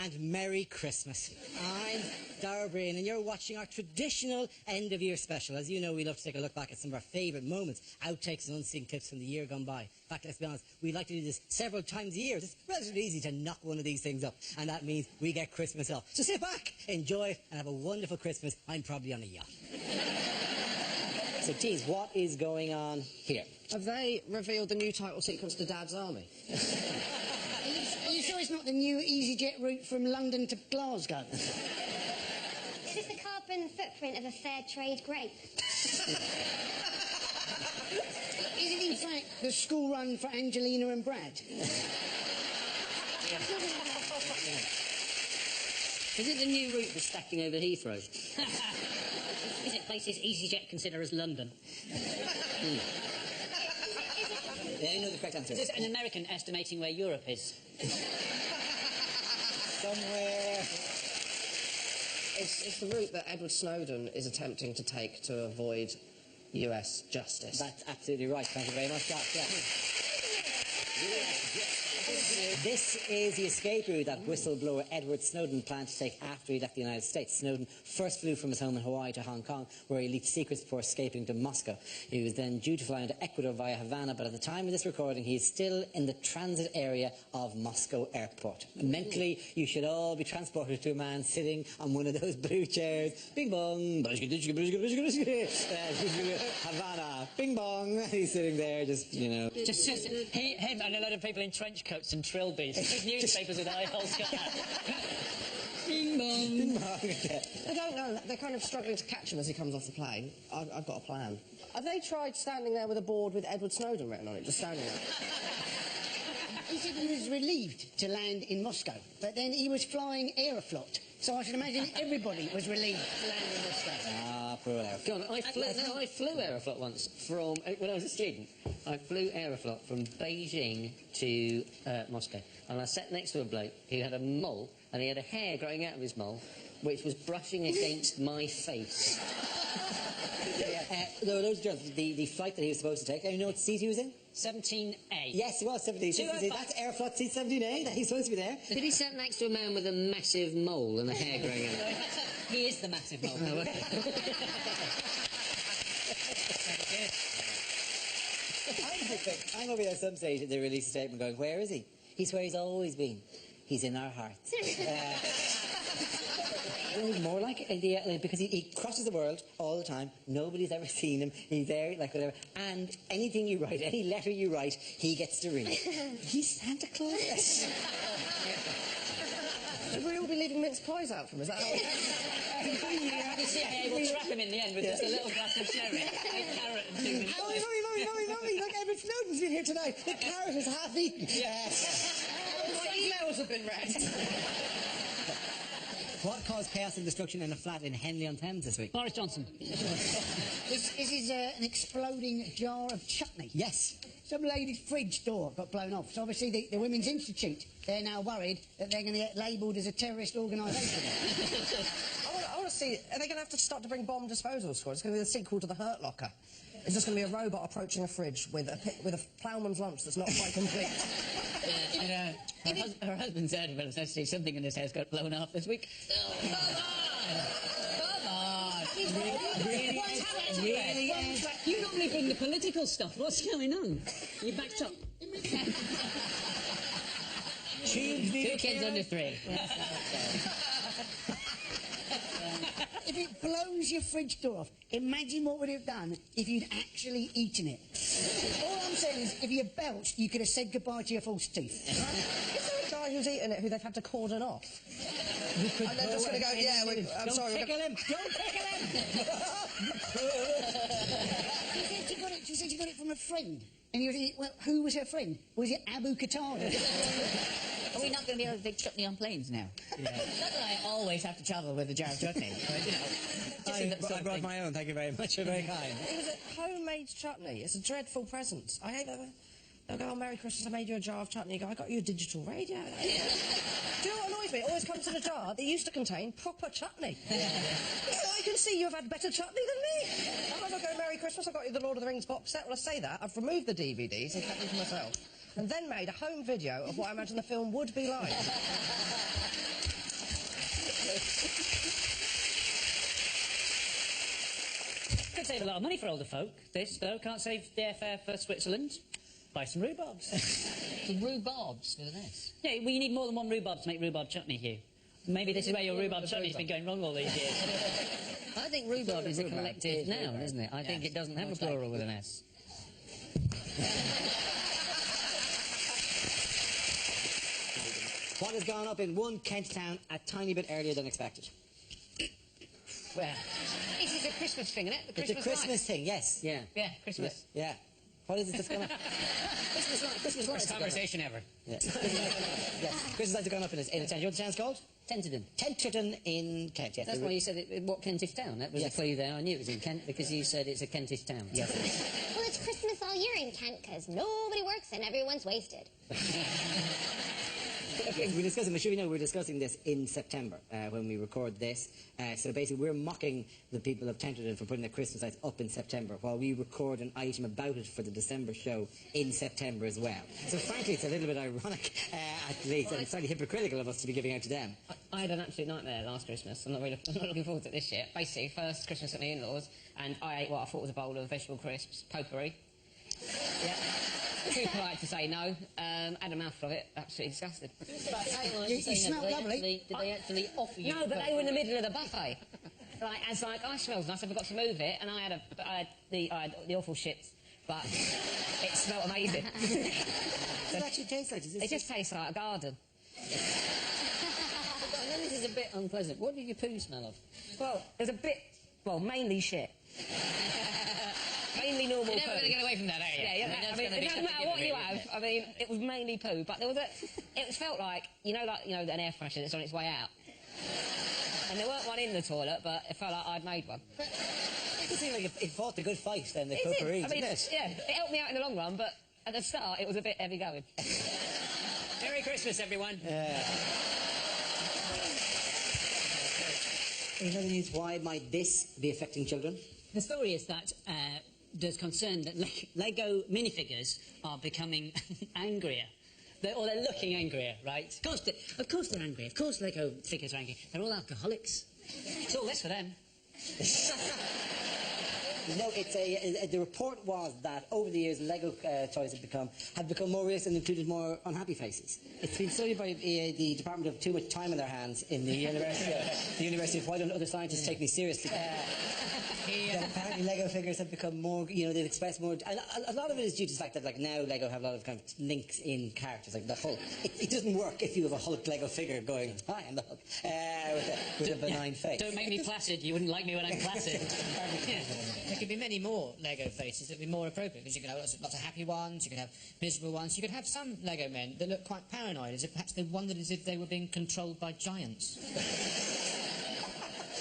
and Merry Christmas. I'm Dara Breen, and you're watching our traditional end-of-year special. As you know, we love to take a look back at some of our favourite moments, outtakes and unseen clips from the year gone by. In fact, let's be honest, we like to do this several times a year. It's relatively easy to knock one of these things up, and that means we get Christmas off. So sit back, enjoy it, and have a wonderful Christmas. I'm probably on a yacht. So, tease, what is going on here? Have they revealed the new title sequence to Dad's Army? Are you sure it's not the new EasyJet route from London to Glasgow? Is this the carbon footprint of a fair trade grape? Is it in fact the school run for Angelina and Brad? Is it the new route for stacking over Heathrow? Is it places EasyJet consider as London? Yeah, know the correct answer. Is this an American estimating where Europe is? Somewhere... It's the route that Edward Snowden is attempting to take to avoid US justice. That's absolutely right. Thank you very much, Jack. Yeah. This is the escape route that whistleblower Edward Snowden planned to take after he left the United States. Snowden first flew from his home in Hawaii to Hong Kong, where he leaked secrets before escaping to Moscow. He was then due to fly into Ecuador via Havana, but at the time of this recording, he is still in the transit area of Moscow airport. Mentally, you should all be transported to a man sitting on one of those blue chairs. Bing bong, Havana, bing bong. He's sitting there, just, you know. Just him and a lot of people in trench coats and trilbies. Big newspapers with high holes cut out. Bing bong. Bing bong. Okay. I don't know. They're kind of struggling to catch him as he comes off the plane. I've got a plan. Have they tried standing there with a board with Edward Snowden written on it, just standing there? He said he was relieved to land in Moscow, but then he was flying Aeroflot. So I should imagine everybody was relieved to land in Moscow. Ah, poor Aeroflot. Go on, I flew Aeroflot once from... when I was a student. I flew Aeroflot from Beijing to Moscow. And I sat next to a bloke who had a mole, and he had a hair growing out of his mole, which was brushing against my face. There were loads of jobs. The flight that he was supposed to take, you know what seat he was in? 17A. Yes, he was 17A. That's Aeroflot seat 17A. He's supposed to be there. Did he sit next to a man with a massive mole and a hair growing out? He is the massive mole. I'm over here at some stage they release a statement going, where is he? He's where he's always been. He's in our hearts. More like because he crosses the world all the time. Nobody's ever seen him. He's there, like whatever. And anything you write, any letter you write, he gets to read. He's Santa Claus. Should we all be leaving mince pies out from him? Is that how... The CIA will trap him in the end with just a little glass of sherry, a carrot and 2 minutes. Look, Edward Snowden's been here tonight. The carrot is half eaten. Yes. Nails have been read. What caused chaos and destruction in a flat in Henley-on-Thames this week? Boris Johnson. This is an exploding jar of chutney. Yes. Some lady's fridge door got blown off. So obviously the Women's Institute, they're now worried that they're going to get labelled as a terrorist organisation. I want to see... Are they going to have to start to bring bomb disposal squad? It's going to be the sequel to the Hurt Locker. It's just going to be a robot approaching a fridge with a ploughman's lunch that's not quite complete. Her husband said, well, essentially something in his house got blown off this week. Oh, come on! Really? You normally bring the political stuff. What's going on? You backed up. 2 kids under 3. If it blows your fridge door off, imagine what would it have done if you'd actually eaten it. All I'm saying is, if you belched, you could have said goodbye to your false teeth. Is there a guy who's eaten it who they've had to cordon off? And they're just going to go, yeah, I'm sorry. Don't tickle him! Don't tickle him! She said she got it from a friend. And you were thinking, well, who was her friend? Was it Abu Qatada? Are we not going to be able to big chutney on planes now? Yeah. Not that I always have to travel with a jar of chutney, but, you know. I brought my own, thank you very much. You're very kind. It was a homemade chutney. It's a dreadful present. I hate that. They'll go, oh, Merry Christmas, I made you a jar of chutney. You go, I got you a digital radio. Do you know what annoys me? It always comes in a jar that used to contain proper chutney. So I can see you've had better chutney than me. Sometimes I go, Merry Christmas, I got you the Lord of the Rings box set. Well, I say that, I've removed the DVDs and kept them for myself. And then made a home video of what I imagine the film would be like. Could save a lot of money for older folk. This, though, can't save the airfare for Switzerland. Buy some rhubarbs. The rhubarbs with an S. Yeah, well, you need more than one rhubarb to make rhubarb chutney, Hugh. Maybe this is where your rhubarb chutney's been going wrong all these years. I think rhubarb is a collective noun, isn't it? I think it doesn't have a plural with an S. What has gone up in one Kent town a tiny bit earlier than expected? Well, this is a Christmas thing, isn't it? The It's a Christmas lights. thing, yes. Yeah. Yeah, Christmas. Yeah. What is it that's gone up? Christmas lights. First conversation ever. Yeah. Yes. Christmas lights have gone up in a town. You know what the town's called? Tenterden. Tenterden in Kent, yes. That's why you said it, what Kentish town? That was Yes. a clue there. I knew it was in Kent because you said it's a Kentish town. Yes. Well, it's Christmas all year in Kent because nobody works and everyone's wasted. We're discussing, I'm sure you know, we're discussing this in September when we record this. So basically, we're mocking the people of Tenterden for putting their Christmas lights up in September, while we record an item about it for the December show in September as well. So frankly, it's a little bit ironic, at least, and it's slightly hypocritical of us to be giving out to them. I had an absolute nightmare last Christmas. I'm not looking forward to it this year. Basically, first Christmas at my in-laws, and I ate what I thought was a bowl of vegetable crisps, potpourri. Yeah. Too polite to say no. Had a mouthful of it. Absolutely disgusted. You smell lovely. Did they actually offer you? No, but they were in the middle of the buffet. Like, and it's like, oh, it smells nice. I forgot to move it, and I had the awful shits, but it smelled amazing. What does it actually taste like? It just tastes like a garden. I know this is a bit unpleasant. What did your poo smell of? Well, there's a bit, mainly shit. Mainly normal You're poo. never going to get away from that, are you? Yeah, that's I mean, gonna be it doesn't something matter what you different, have. isn't I mean, it was mainly poo, but there was it felt like, you know, an air freshener that's on its way out. And there weren't one in the toilet, but it felt like I'd made one. It seems like it fought a good fight then, the It did. potpourri, I mean, didn't it? yeah, it helped me out in the long run, but at the start it was a bit heavy going. Merry Christmas, everyone. In other news, why might this be affecting children? The story is that there's concern that Lego minifigures are becoming angrier. They're looking angrier, right? Of course they're angry. Of course Lego figures are angry. They're all alcoholics. It's all this for them. No, it's the report was that over the years, Lego toys have become more realistic and included more unhappy faces. It's been studied by the Department of Too Much Time in Their Hands in the University of Why Don't Other Scientists Take Me Seriously? That apparently Lego figures have become more, they've expressed more, and a lot of it is due to the fact that, like, now Lego have a lot of kind of links in characters, like the Hulk. It doesn't work if you have a Hulk Lego figure going, hi, I'm the Hulk, with a benign face. Don't make me placid. You wouldn't like me when I'm placid. There could be many more Lego faces that would be more appropriate, because you could have lots of happy ones, you could have miserable ones, you could have some Lego men that look quite paranoid, as if perhaps they wondered as if they were being controlled by giants.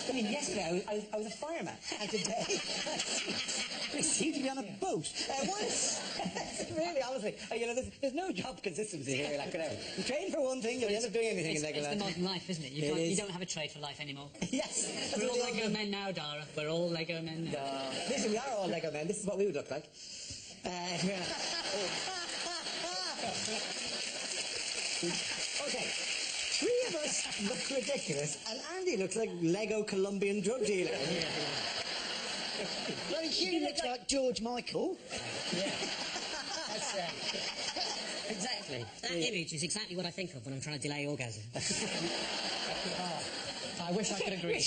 I mean, yesterday I was a fireman, and today I seem to be on a boat. Really, honestly, there's no job consistency here. Like, you train for one thing, you'll end up doing anything in Lego It's the land. modern life, isn't it? You don't have a trade for life anymore. Yes. We're all Lego men now, Dara. We're all Lego men now. Listen, we are all Lego men. This is what we would look like. Okay. Three of us look ridiculous, and Andy looks like Lego Colombian drug dealer. Well, Hugh looks like George Michael. Exactly. That image is exactly what I think of when I'm trying to delay orgasm. I wish I could agree.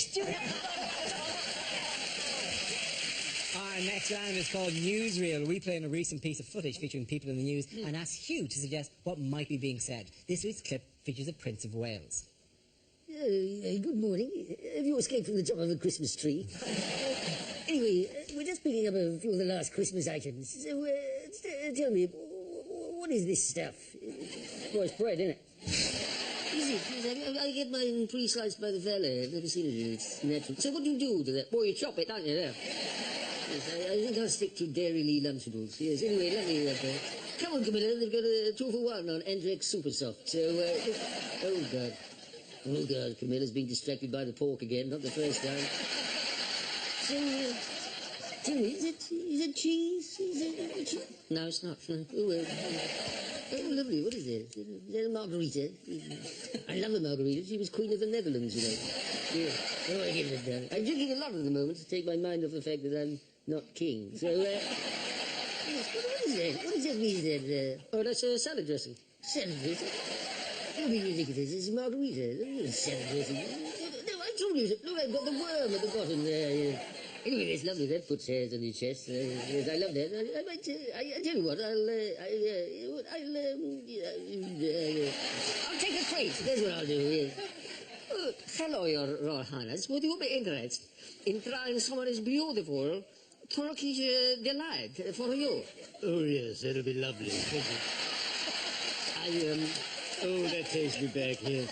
Our next round is called Newsreel. We play in a recent piece of footage featuring people in the news and ask Hugh to suggest what might be being said. This week's clip features the Prince of Wales. Good morning. Have you escaped from the top of a Christmas tree? Anyway, we're just picking up a few of the last Christmas items. So, tell me, what is this stuff? Well, it's bread, isn't it? Is it? I get mine pre-sliced by the fella. I've never seen it. It's natural. So what do you do to that? Well, you chop it, don't you, there? Yes, I think I'll stick to Dairy Lunchables. Yes, anyway, lovely. Come on, Camilla, they've got a 2-for-1 on Andrex Super Soft. So, oh, God. Oh, God, Camilla's been distracted by the pork again, not the first time. So, Tell me, is it cheese? Is it cheese? No, it's not. No. Oh, lovely. What is it? Is it a margarita? I love a margarita. She was Queen of the Netherlands, you know. Yeah. Oh, I give it that. I'm drinking a lot at the moment to take my mind off the fact that I'm not king. So, yes, what is it? What exactly is that? Oh, that's a salad dressing. Salad dressing? Don't be ridiculous. It's a margarita. It's salad dressing. No, I told you. Look, I've got the worm at the bottom there. Yeah. Anyway, it's lovely. That puts hairs on your chest. Yes, I love that. I might. I tell you what. I'll take a crate. That's what I'll do. Yes. Hello, Your Royal Highness. Would you be interested in trying some of this beautiful Turkish delight for you? Oh, yes, that'll be lovely. Thank you. Oh, that takes me back here.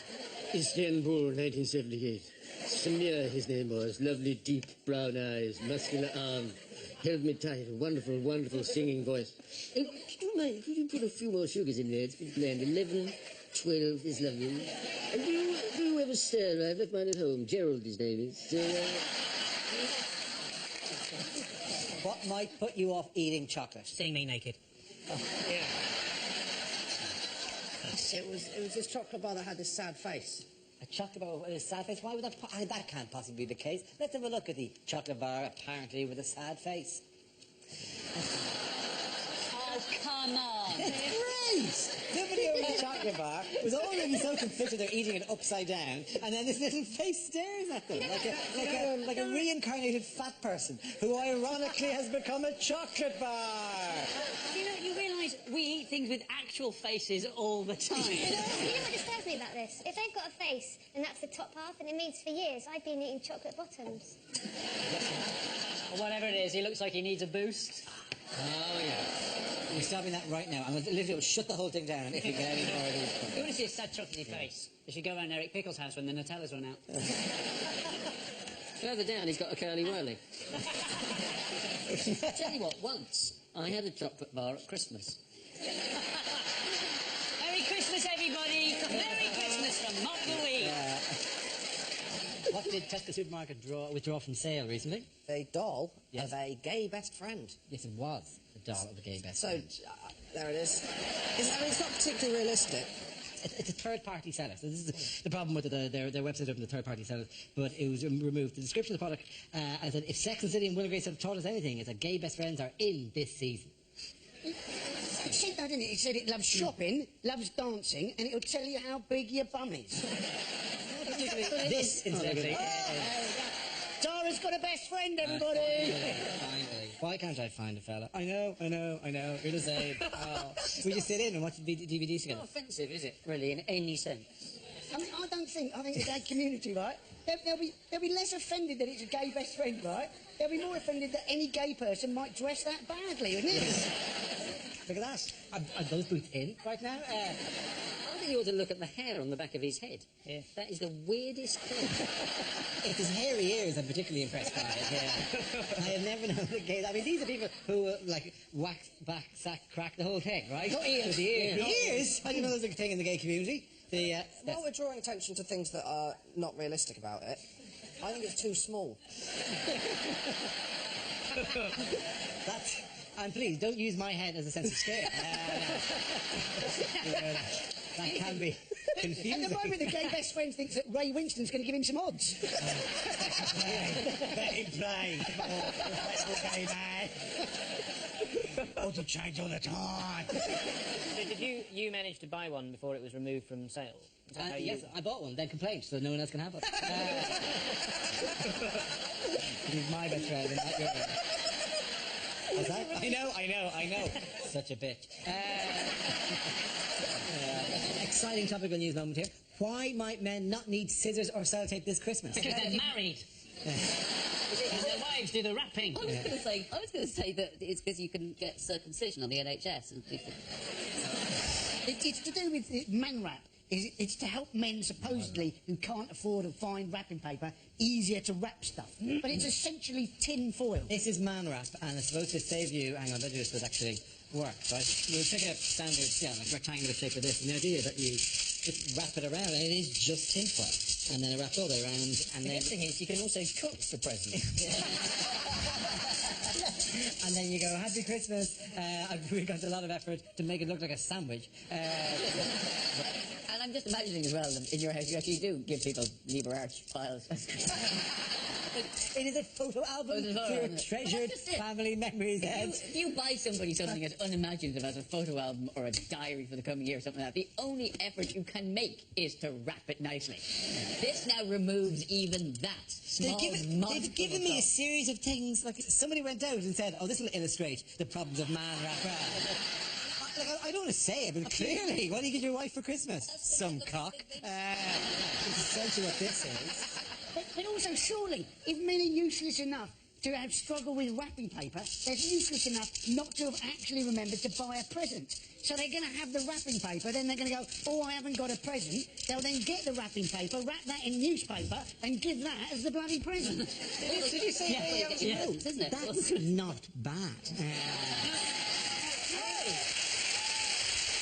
Istanbul, 1978. Samir, his name was. Lovely, deep brown eyes, muscular arm. Held me tight. Wonderful, wonderful singing voice. Could you put a few more sugars in there? It's been bland. 11, 12 is lovely. And do you ever stir? I've left mine at home. Gerald, his name is. What might put you off eating chocolate? Seeing me naked. Oh, yeah. It was this chocolate bar that had this sad face. A chocolate bar with a sad face? Why would that... that can't possibly be the case. Let's have a look at the chocolate bar, apparently with a sad face. Oh, come on. It's great! The video of the chocolate bar was already so convicted they're eating it upside down, and then this little face stares at them like a reincarnated fat person who ironically has become a chocolate bar. You realise we eat things with actual faces all the time. You know what disturbs me about this? If they've got a face and that's the top half, and it means for years I've been eating chocolate bottoms. Or whatever it is, he looks like he needs a boost. Oh, yeah. We're stopping that right now. I'm literally shut the whole thing down if we get any more of these. You want to see a sad chocolatey face? You should go around Eric Pickle's house when the Nutella's run out. Further down, he's got a curly whirly. I tell you what, once I had a chocolate bar at Christmas. Merry Christmas, everybody! Merry Christmas from Mock the Weed! What did Tesco Supermarket withdraw from sale recently? The doll Yes. of a gay best friend. Yes, it was the doll of a gay best So, friend. there it is. It's not particularly realistic. It's a third-party seller. So this is the problem with their website open to third-party sellers, but it was removed. The description of the product, I said, if Sex and the City and Will and Grace have taught us anything, it's that gay best friends are in this season. It said that, didn't it? It said it loves shopping, loves dancing, and it'll tell you how big your bum is. This, incidentally. Tara's got a best friend, everybody! Finally. Why can't I find a fella? I know. You're the same. Oh. We just sit in and watch DVDs It's together. not offensive, is it, really, in any sense? I mean, I think the gay community, right? They'll be less offended that it's a gay best friend, right? They'll be more offended that any gay person might dress that badly, wouldn't it? Look at that. Are those boots in right now? I think you ought to look at the hair on the back of his head. Yeah. That is the weirdest thing. It's his hairy ears I'm particularly impressed by. Yeah. I have never known that gays... I mean, these are people who, wax, back, sack, crack, the whole thing, right? Not ears. With the ears. Yeah. The ears? I didn't know there was a thing in the gay community. While we're drawing attention to things that are not realistic about it, I think it's too small. That's... And please, don't use my head as a sense of scale. That can be confusing. At the moment, the gay best friend thinks that Ray Winston's going to give him some odds. Let him play. Oh, respectful gay man. Odds will change all the time. So did you manage to buy one before it was removed from sale? Is that how you... Yes, I bought one, then complained, so no one else can have it. He's my best friend and not your friend. What's that? I know. Such a bitch. Exciting topical news moment here. Why might men not need scissors or sellotape this Christmas? Because they're married. Because their wives do the wrapping. I was going to say that it's because you can get circumcision on the NHS and people... It's to do with man wrap. It's to help men, supposedly, who can't afford to find wrapping paper, easier to wrap stuff. But it's essentially tin foil. This is man wrap, and it's supposed to save you... Hang on, let's do this would actually work, right? We'll take a standard, rectangular shape of this, and the idea that you just wrap it around, and it is just tin foil. And then it wraps all the way around, and The then... good thing is you can also cook for presents. and then you go, Happy Christmas. We've got a lot of effort to make it look like a sandwich. And I'm just imagining as well, in your house, you actually do give people Lieber Arch piles. It is a photo album for your treasured family memories. If you buy somebody something as unimaginative as a photo album or a diary for the coming year or something like that, the only effort you can make is to wrap it nicely. This now removes even that small They've given me a series of things, like somebody went out and said, oh, this will illustrate the problems of man rap rap. I don't want to say it, but clearly, what do you give your wife for Christmas? Some cock. It's essentially what this is. But also, surely, if men are useless enough to have struggled with wrapping paper, they're useless enough not to have actually remembered to buy a present. So they're going to have the wrapping paper, then they're going to go, oh, I haven't got a present. They'll then get the wrapping paper, wrap that in newspaper, and give that as the bloody present. Did you say isn't it? That's not bad.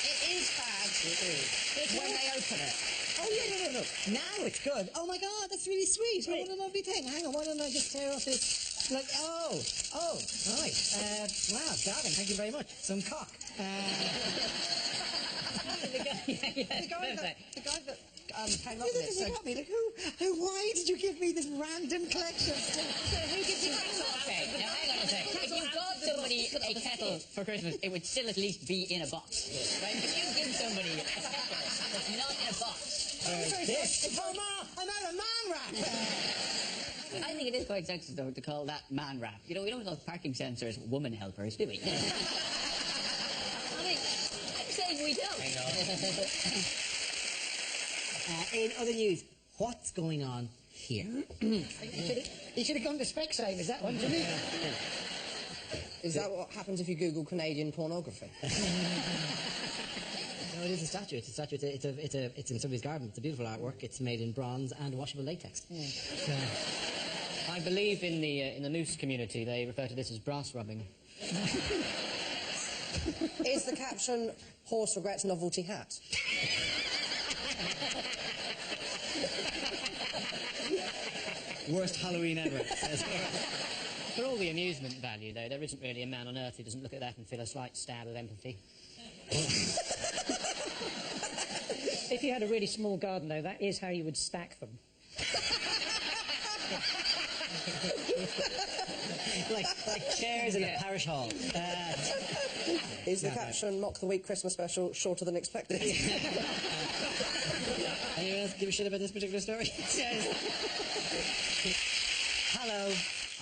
It is bad. It's when they open it. Oh, yeah, no. Now it's good. Oh, my God, that's really sweet. Oh, what a lovely thing. Hang on, why don't I just tear off this? Like, right. Wow, darling, thank you very much. Some cock. The guy that came up with it said... Why did you give me this random collection? Who gives you okay, now hang on a second. If you got somebody a kettle for Christmas, it would still at least be in a box. Right? If you give somebody a kettle that's not in a box... Oh, Ma, I'm out of man rap. I think it is quite sexist, though, to call that man rap. You know, we don't call parking sensors woman helpers, do we? I mean, I'm saying we don't. In other news, what's going on here? He should have gone to Specsavers, that one, didn't he? Is that what happens if you Google Canadian pornography? No, it is a statue. It's a statue. It's in somebody's garden. It's a beautiful artwork. It's made in bronze and washable latex. Yeah. So, I believe in the moose community they refer to this as brass rubbing. Is the caption "Horse regrets novelty hat"? Worst Halloween ever. For all the amusement value, though, there isn't really a man on earth who doesn't look at that and feel a slight stab of empathy. If you had a really small garden, though, that is how you would stack them. like chairs in a parish hall. Is the caption "Mock the Week Christmas special" shorter than expected? Anyone else give a shit about this particular story? Hello,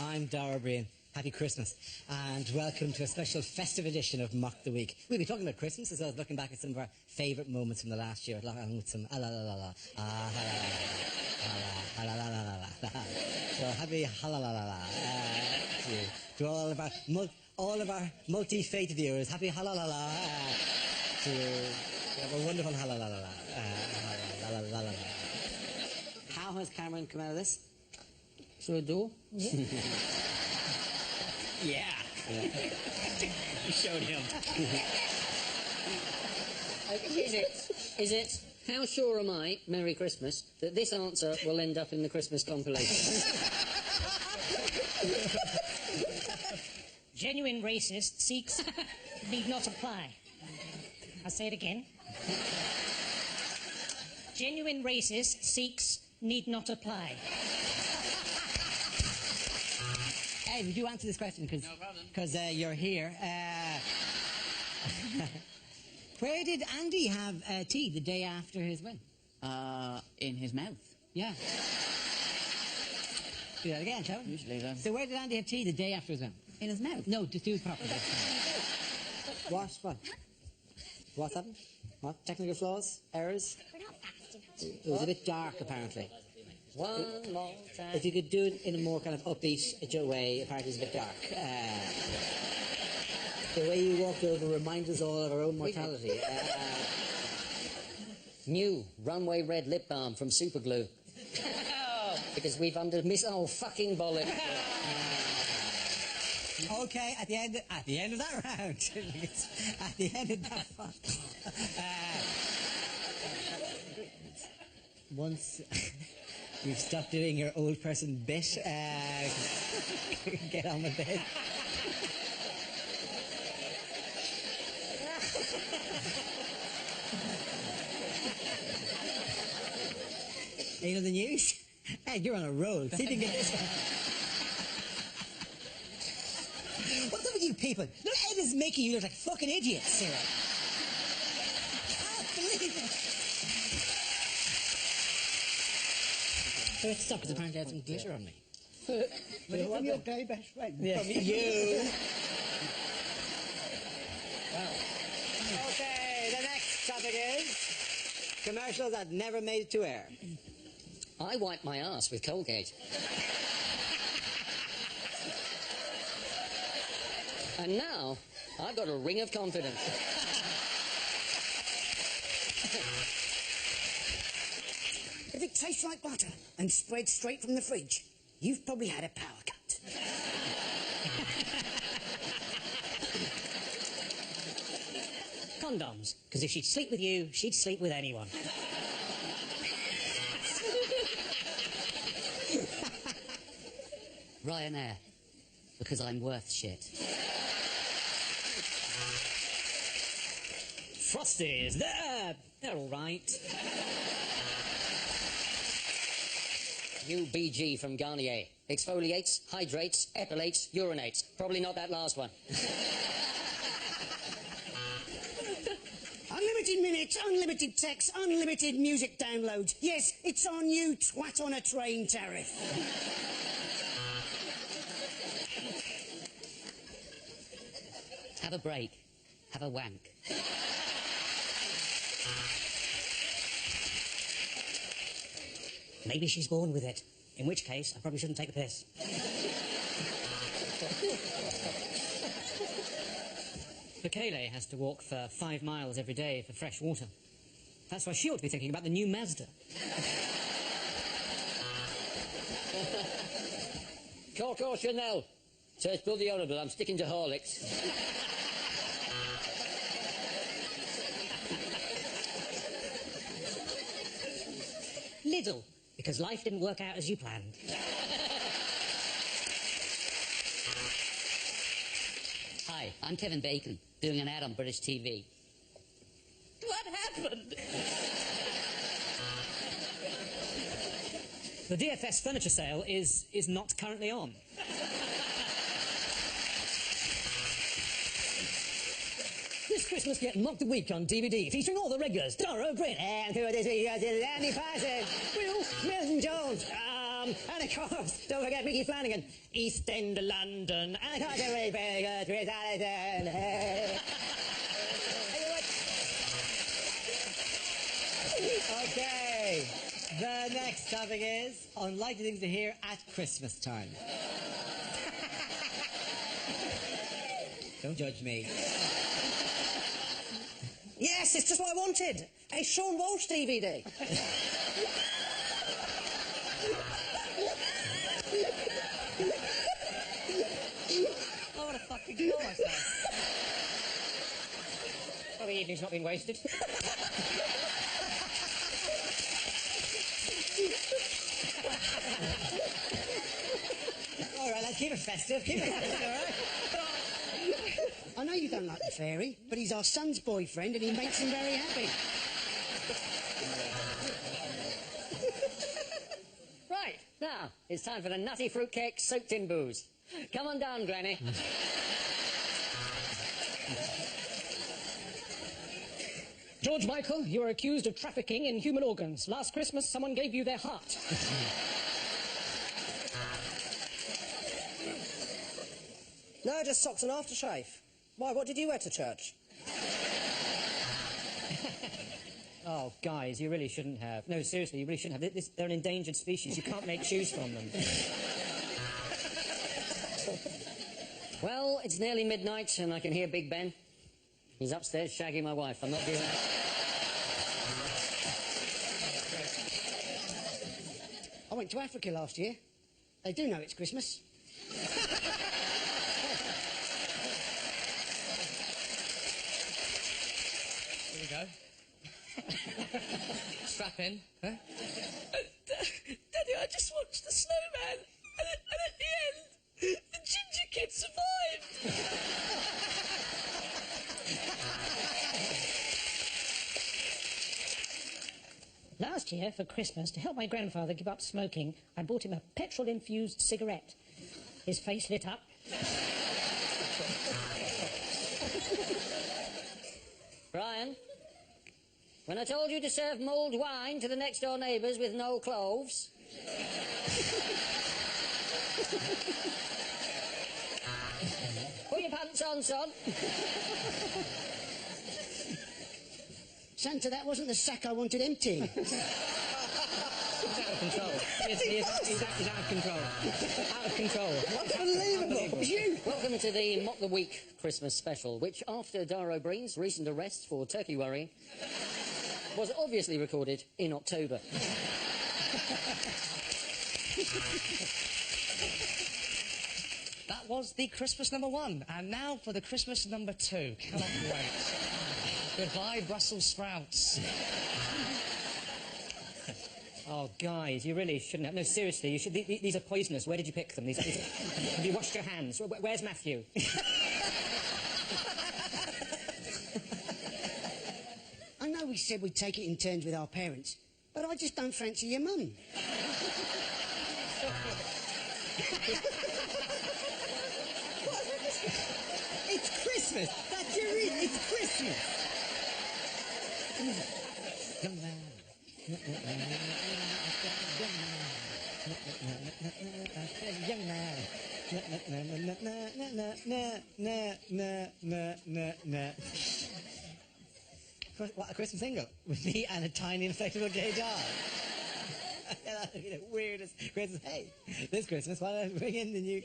I'm Dara Breen. Happy Christmas, and welcome to a special festive edition of Mock the Week. We'll be talking about Christmas as well as looking back at some of our favourite moments from the last year, along with some So happy to all of our multi-faith viewers. Happy to have a wonderful How has Cameron come out of this? Through a door? Yeah. You showed him. Is it, how sure am I, Merry Christmas, that this answer will end up in the Christmas compilation? Genuine racist seeks need not apply. I'll say it again. Genuine racist seeks need not apply. Hey, would you answer this question? Because you're here. Where did Andy have tea the day after his win? In his mouth. Yeah. Do that again, shall we? Usually, then. So where did Andy have tea the day after his win? In his mouth? No, just do it properly. What? What happened? What? Technical flaws? Errors? We're not fast enough. It was a bit dark, apparently. One more time. If you could do it in a more kind of upbeat way, apparently it's a bit dark. The way you walked over reminds us all of our own mortality. New runway red lip balm from Superglue. Because we've miss fucking bollock. Okay, at the end of that round, at the end of that once you've stopped doing your old person bit, get on with it. You know the news? Hey, you're on a roll. See if you can get this one. What's up with you people? Look, Ed is making you look like fucking idiots, Sarah. I can't believe it. So it's stuck because apparently I had some glitter on me. From your gay best friend. Yeah. From you. Okay, the next topic is commercials that never made it to air. I wipe my ass with Colgate. And now, I've got a ring of confidence. If it tastes like butter and spreads straight from the fridge, you've probably had a power cut. Condoms, because if she'd sleep with you, she'd sleep with anyone. Ryanair, because I'm worth shit. Frosties, they're all right. UBG from Garnier. Exfoliates, hydrates, epilates, urinates. Probably not that last one. Unlimited minutes, unlimited text, unlimited music downloads. Yes, it's our new twat on a train tariff. Have a break. Have a wank. Maybe she's born with it, in which case I probably shouldn't take the piss. Bekele has to walk for 5 miles every day for fresh water. That's why she ought to be thinking about the new Mazda. Coco Chanel. Says bloody horrible, I'm sticking to Horlicks. Lidl, because life didn't work out as you planned. Hi, I'm Kevin Bacon, doing an ad on British TV. What happened? The DFS furniture sale is not currently on. This Christmas, get Mock the Week on DVD, featuring all the regulars, Dara O'Brien, and who are this week, Andy Parsons, Will, Milton Jones, and of course, don't forget Mickey Flanagan, East End of London, and of course, very good, Chris Allison. Okay, the next topic is unlikely things to hear at Christmas time. Don't judge me. Yes, it's just what I wanted. A Sean Walsh DVD. Oh, what a fucking kill myself. Well, the evening's not been wasted. All right, let's keep it festive. Keep it festive, all right? I know you don't like the fairy, but he's our son's boyfriend and he makes him very happy. Right, now, it's time for the nutty fruitcake soaked in booze. Come on down, Granny. George Michael, you are accused of trafficking in human organs. Last Christmas, someone gave you their heart. No, just socks and aftershave. Why, what did you wear to church? Oh, guys, you really shouldn't have. No, seriously, you really shouldn't have. They're an endangered species. You can't make shoes from them. Well, it's nearly midnight and I can hear Big Ben. He's upstairs shagging my wife. I'm not doing that. I went to Africa last year. They do know it's Christmas. Here we go. Strap in. Huh? Daddy, I just watched the snowman, and at the end, the ginger kid survived. Last year, for Christmas, to help my grandfather give up smoking, I bought him a petrol-infused cigarette. His face lit up. Brian, when I told you to serve mulled wine to the next-door neighbours with no cloves... Put your pants on, son. Santa, that wasn't the sack I wanted empty. He's out of control. He's out of control. Out of control. Unbelievable. You. Welcome to the Mock the Week Christmas special, which, after Dara O'Brien's recent arrest for turkey worrying, was obviously recorded in October. That was the Christmas number 1, and now for the Christmas number 2. Cannot wait. Goodbye, Brussels sprouts. Oh, guys, you really shouldn't have... No, seriously, you should... These are poisonous. Where did you pick them? Have you washed your hands? Where's Matthew? I know we said we'd take it in turns with our parents, but I just don't fancy your mum. It's Christmas! That's your reason! It's Christmas! Young man. Young man. What, a Christmas single? With me and a tiny inflatable gay dog. That would be the weirdest Christmas. Hey, this Christmas, why don't I bring in the new...